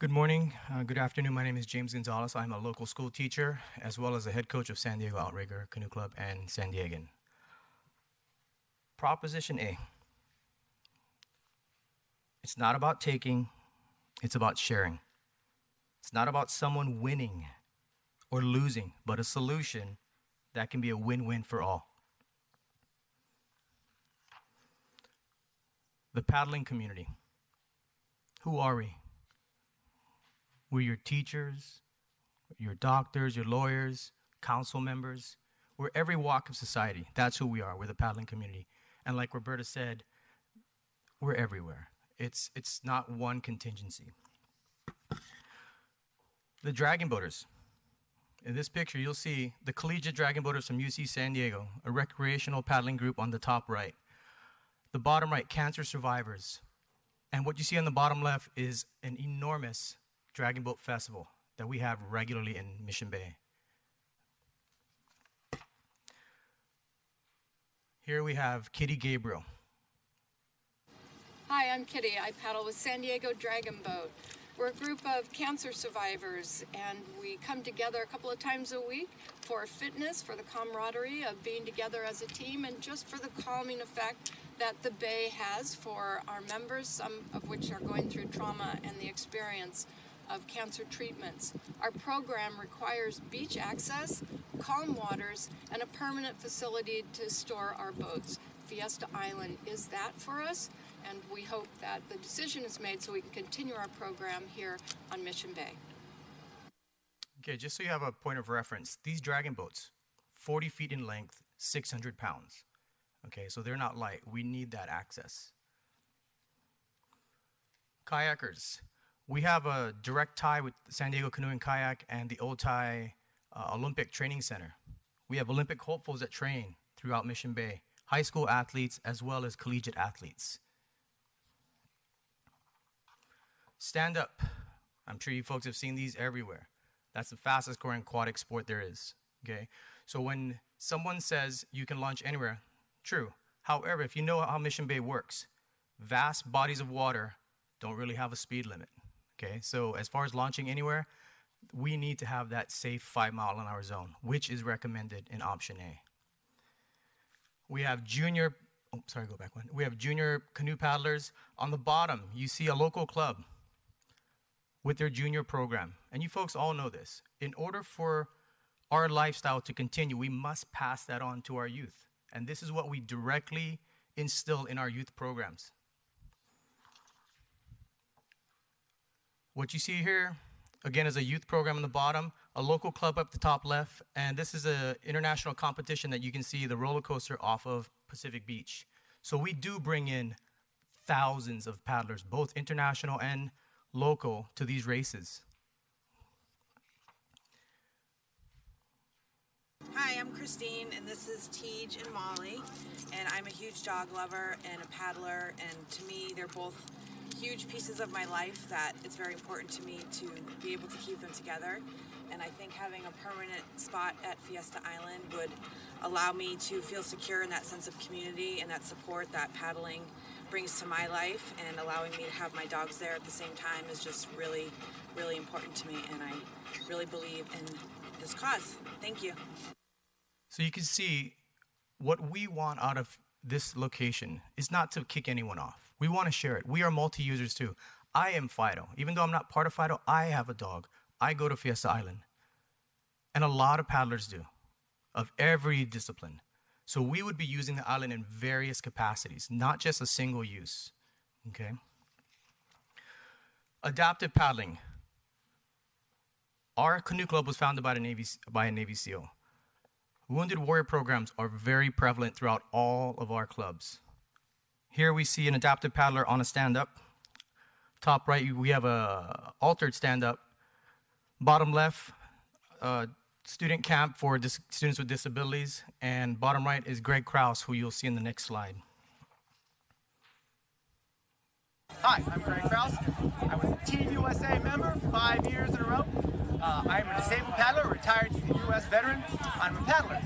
Good morning, good afternoon. My name is James Gonzalez. I'm a local school teacher as well as the head coach of San Diego Outrigger Canoe Club and San Diegan. Proposition A. It's not about taking, it's about sharing. It's not about someone winning or losing, but a solution that can be a win-win for all. The paddling community. Who are we? We're your teachers, your doctors, your lawyers, council members. We're every walk of society. That's who we are. We're the paddling community. And like Roberta said, we're everywhere. It's not one contingency. The dragon boaters. In this picture, you'll see the collegiate dragon boaters from UC San Diego, a recreational paddling group on the top right. The bottom right, cancer survivors. And what you see on the bottom left is an enormous Dragon Boat Festival that we have regularly in Mission Bay. Here we have Kitty Gabriel. Hi, I'm Kitty. I paddle with San Diego Dragon Boat. We're a group of cancer survivors, and we come together a couple of times a week for fitness, for the camaraderie of being together as a team, and just for the calming effect that the Bay has for our members, some of which are going through trauma and the experience of cancer treatments. Our program requires beach access, calm waters, and a permanent facility to store our boats. Fiesta Island is that for us, and we hope that the decision is made so we can continue our program here on Mission Bay. Okay, just so you have a point of reference, these dragon boats, 40 feet in length, 600 pounds. Okay, so they're not light. We need that access. Kayakers. We have a direct tie with San Diego Canoe and Kayak and the Otay Olympic Training Center. We have Olympic hopefuls that train throughout Mission Bay, high school athletes as well as collegiate athletes. Stand up. I'm sure you folks have seen these everywhere. That's the fastest growing aquatic sport there is. Okay, so when someone says you can launch anywhere, true. However, if you know how Mission Bay works, vast bodies of water don't really have a speed limit. Okay, so as far as launching anywhere, we need to have that safe 5 mile-an-hour zone, which is recommended in option A. We have junior canoe paddlers. On the bottom, you see a local club with their junior program. And you folks all know this. In order for our lifestyle to continue, we must pass that on to our youth. And this is what we directly instill in our youth programs. What you see here, again, is a youth program on the bottom, a local club up the top left, and this is an international competition that you can see the roller coaster off of Pacific Beach. So we do bring in thousands of paddlers, both international and local, to these races. Hi, I'm Christine, and this is Tej and Molly, and I'm a huge dog lover and a paddler, and to me, they're both huge pieces of my life that it's very important to me to be able to keep them together. And I think having a permanent spot at Fiesta Island would allow me to feel secure in that sense of community and that support that paddling brings to my life, and allowing me to have my dogs there at the same time is just really, really important to me, and I really believe in this cause. Thank you. So you can see what we want out of this location is not to kick anyone off. We want to share it. We are multi-users too. I am Fido. Even though I'm not part of Fido, I have a dog. I go to Fiesta Island. And a lot of paddlers do, of every discipline. So we would be using the island in various capacities, not just a single use. Okay? Adaptive paddling. Our canoe club was founded by a Navy SEAL. Wounded warrior programs are very prevalent throughout all of our clubs. Here we see an adaptive paddler on a stand-up. Top right, we have a altered stand-up. Bottom left, student camp for students with disabilities. And bottom right is Greg Krause, who you'll see in the next slide. Hi, I'm Greg Krause. I was a Team USA member 5 years in a row. I'm a disabled paddler, retired U.S. veteran. I'm a paddler.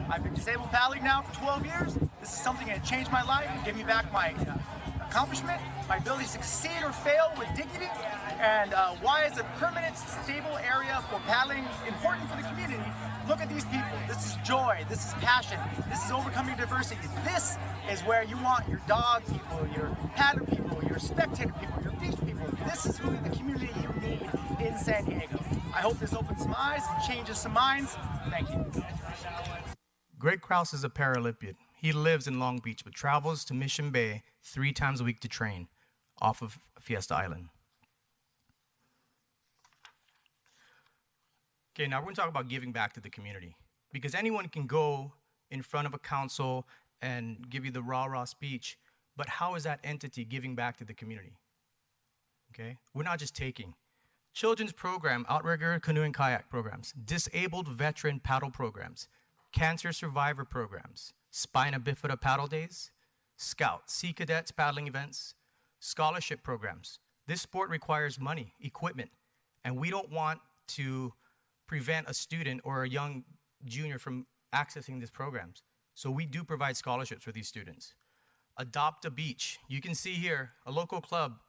I've been disabled paddling now for 12 years. This is something that changed my life and gave me back my accomplishment, my ability to succeed or fail with dignity, and why is a permanent, stable area for paddling important for the community? Look at these people. This is joy. This is passion. This is overcoming diversity. This is where you want your dog people, your paddler people, your spectator people, your beach people. This is really the community you need in San Diego. I hope this opens some eyes and changes some minds. Thank you. Greg Krause is a Paralympian. He lives in Long Beach but travels to Mission Bay 3 times a week to train off of Fiesta Island. Okay, now we're going to talk about giving back to the community, because anyone can go in front of a council and give you the rah-rah speech, but how is that entity giving back to the community? Okay, we're not just taking. Children's program, outrigger, canoe and kayak programs, disabled veteran paddle programs, cancer survivor programs, spina bifida paddle days, Scout, Sea Cadets paddling events, scholarship programs. This sport requires money, equipment, and we don't want to prevent a student or a young junior from accessing these programs. So we do provide scholarships for these students. Adopt a Beach. You can see here a local club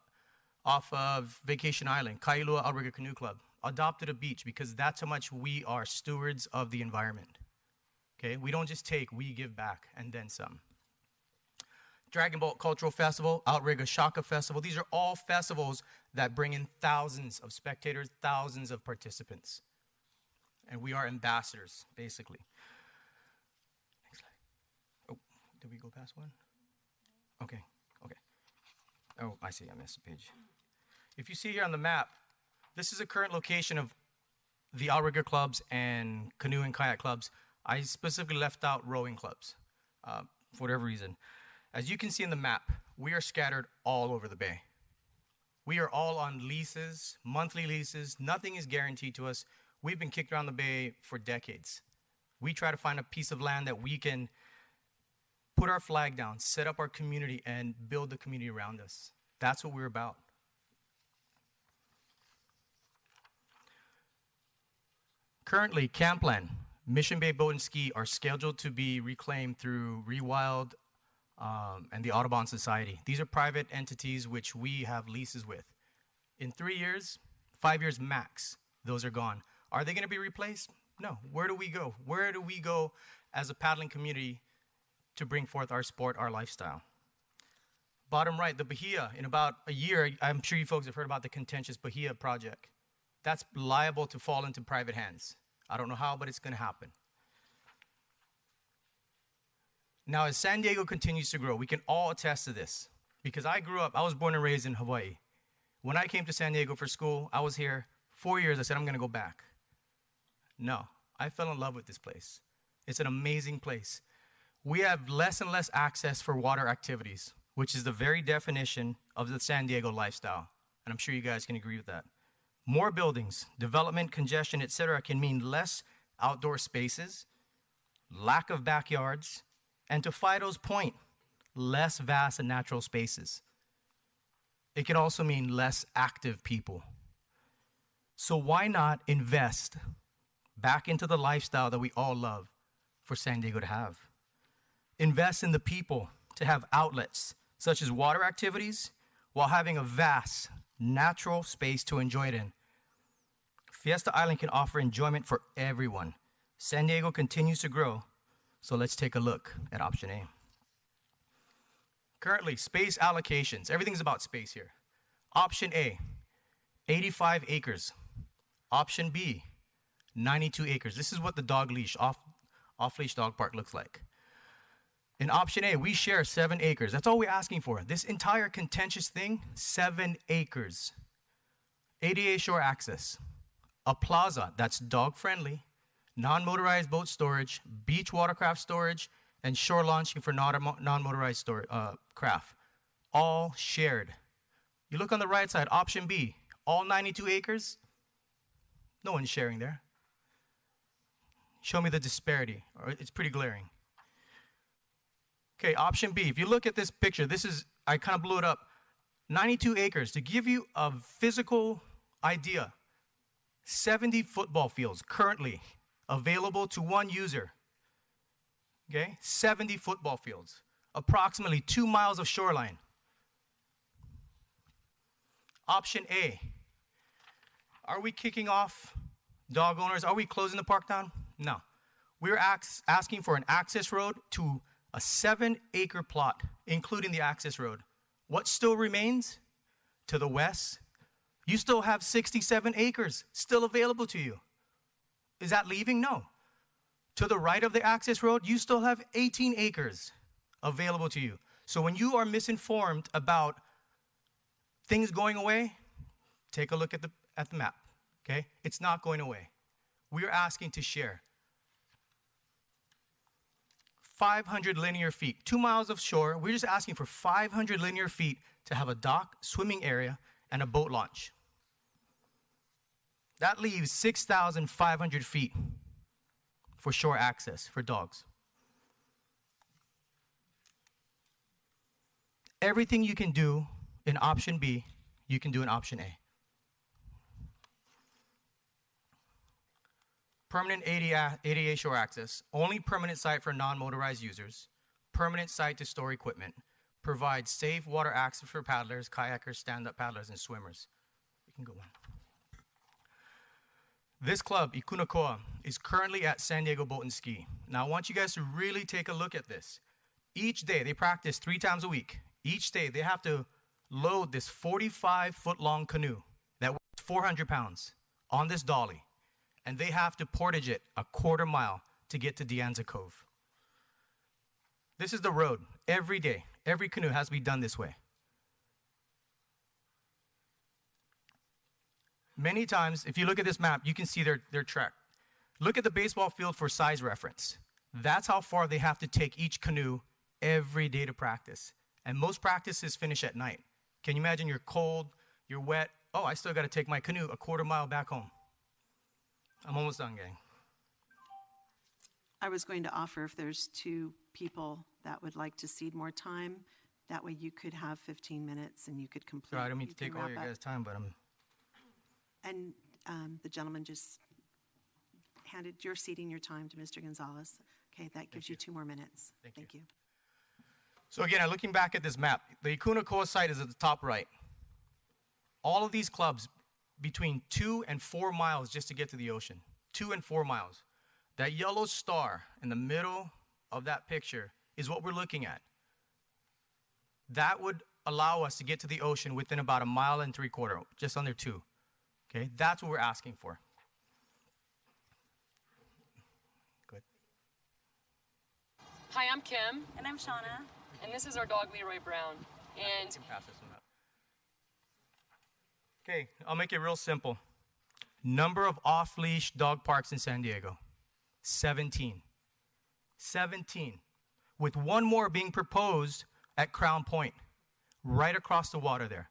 off of Vacation Island, Kailua Outrigger Canoe Club, adopted a beach because that's how much we are stewards of the environment. Okay, we don't just take, we give back and then some. Dragon Boat Cultural Festival, Outrigger Shaka Festival, these are all festivals that bring in thousands of spectators, thousands of participants. And we are ambassadors, basically. Next slide. Oh, did we go past one? Okay, okay. Oh, I see, I missed a page. If you see here on the map, this is a current location of the outrigger clubs and canoe and kayak clubs. I specifically left out rowing clubs for whatever reason. As you can see in the map, we are scattered all over the bay. We are all on leases, monthly leases. Nothing is guaranteed to us. We've been kicked around the bay for decades. We try to find a piece of land that we can put our flag down, set up our community, and build the community around us. That's what we're about. Currently, Campland, Mission Bay Boat and Ski are scheduled to be reclaimed through Rewild and the Audubon Society. These are private entities which we have leases with. In 3 years, 5 years max, those are gone. Are they going to be replaced? No. Where do we go? Where do we go as a paddling community to bring forth our sport, our lifestyle? Bottom right, the Bahia. In about a year, I'm sure you folks have heard about the contentious Bahia project. That's liable to fall into private hands. I don't know how, but it's going to happen. Now, as San Diego continues to grow, we can all attest to this. Because I was born and raised in Hawaii. When I came to San Diego for school, I was here 4 years. I said, I'm going to go back. No, I fell in love with this place. It's an amazing place. We have less and less access for water activities, which is the very definition of the San Diego lifestyle. And I'm sure you guys can agree with that. More buildings, development, congestion, etc. can mean less outdoor spaces, lack of backyards, and to Fido's point, less vast and natural spaces. It can also mean less active people. So why not invest back into the lifestyle that we all love for San Diego to have? Invest in the people to have outlets such as water activities while having a vast natural space to enjoy it in. Fiesta Island can offer enjoyment for everyone. San Diego continues to grow, so let's take a look at option A. Currently, space allocations. Everything's about space here. Option A, 85 acres. Option B, 92 acres. This is what the dog leash, off-leash dog park looks like. In option A, we share 7 acres. That's all we're asking for. This entire contentious thing, 7 acres. ADA shore access. A plaza that's dog-friendly, non-motorized boat storage, beach watercraft storage, and shore launching for non-motorized craft. All shared. You look on the right side, option B, all 92 acres. No one's sharing there. Show me the disparity. It's pretty glaring. Okay, option B. If you look at this picture, I kind of blew it up. 92 acres. To give you a physical idea, 70 football fields currently available to one user. Okay, 70 football fields. Approximately 2 miles of shoreline. Option A. Are we kicking off dog owners? Are we closing the park down? No. We're asking for an access road to a 7-acre plot, including the access road. What still remains? To the west, you still have 67 acres still available to you. Is that leaving? No. To the right of the access road, you still have 18 acres available to you. So when you are misinformed about things going away, take a look at the map, okay? It's not going away. We're asking to share 500 linear feet, 2 miles of shore. We're just asking for 500 linear feet to have a dock, swimming area, and a boat launch. That leaves 6,500 feet for shore access for dogs. Everything you can do in option B, you can do in option A. Permanent ADA shore access, only permanent site for non-motorized users, permanent site to store equipment, provide safe water access for paddlers, kayakers, stand-up paddlers, and swimmers. You can go on. This club, Ikunakoa, is currently at San Diego Boat and Ski. Now, I want you guys to really take a look at this. Each day, they practice 3 times a week. Each day, they have to load this 45-foot-long canoe that weighs 400 pounds on this dolly, and they have to portage it a 1/4 mile to get to De Anza Cove. This is the road. Every day, every canoe has to be done this way. Many times, if you look at this map, you can see their trek. Look at the baseball field for size reference. That's how far they have to take each canoe every day to practice. And most practices finish at night. Can you imagine you're cold, you're wet, oh, I still got to take my canoe a 1/4 mile back home. I'm almost done, gang. I was going to offer if there's 2 people that would like to cede more time, that way you could have 15 minutes and you could complete. Sorry, I don't mean you to take can all your wrap up. guys' time, but I'm... And the gentleman just handed, you're ceding your time to Mr. Gonzalez. Okay, that gives you 2 more minutes. Thank you. So again, looking back at this map, the Ikunakoa site is at the top right. All of these clubs between 2 and 4 miles just to get to the ocean. 2 and 4 miles. That yellow star in the middle of that picture is what we're looking at. That would allow us to get to the ocean within about 1.75 miles, just under 2. Okay, that's what we're asking for. Good. Hi, I'm Kim, And I'm Shauna. and this is our dog Leroy Brown. And You can pass this one up. Okay, I'll make it real simple. Number of off-leash dog parks in San Diego, 17. 17, with 1 more being proposed at Crown Point, right across the water there.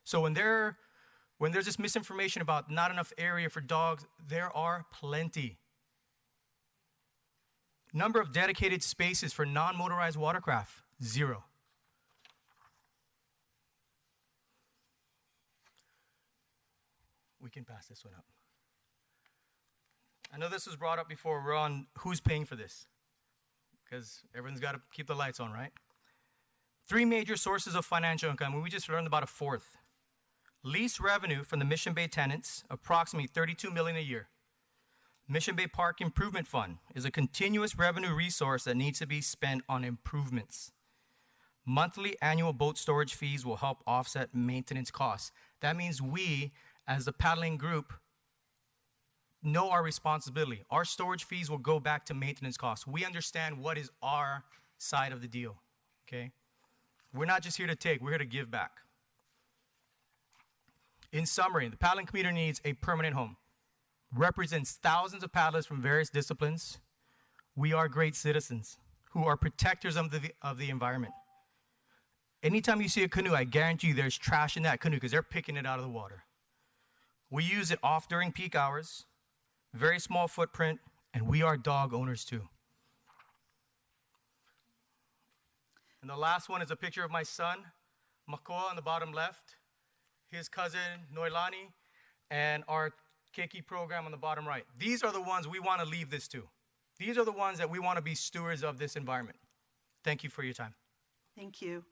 So when there's this misinformation about not enough area for dogs, there are plenty. Number of dedicated spaces for non-motorized watercraft, 0. We can pass this one up. I know this was brought up before. We're on who's paying for this, because everyone's got to keep the lights on, right? 3 major sources of financial income, and we just learned about a 4th. Lease revenue from the Mission Bay tenants, approximately $32 million a year. Mission Bay Park Improvement Fund is a continuous revenue resource that needs to be spent on improvements. Monthly annual boat storage fees will help offset maintenance costs. That means we, as the paddling group, know our responsibility. Our storage fees will go back to maintenance costs. We understand what is our side of the deal, okay? We're not just here to take, we're here to give back. In summary, the paddling community needs a permanent home. Represents thousands of paddlers from various disciplines. We are great citizens who are protectors of the environment. Anytime you see a canoe, I guarantee you there's trash in that canoe because they're picking it out of the water. We use it off during peak hours, very small footprint, and we are dog owners too. And the last one is a picture of my son, Makoa on the bottom left, his cousin, Noilani, and our Keiki program on the bottom right. These are the ones we want to leave this to. These are the ones that we want to be stewards of this environment. Thank you for your time. Thank you.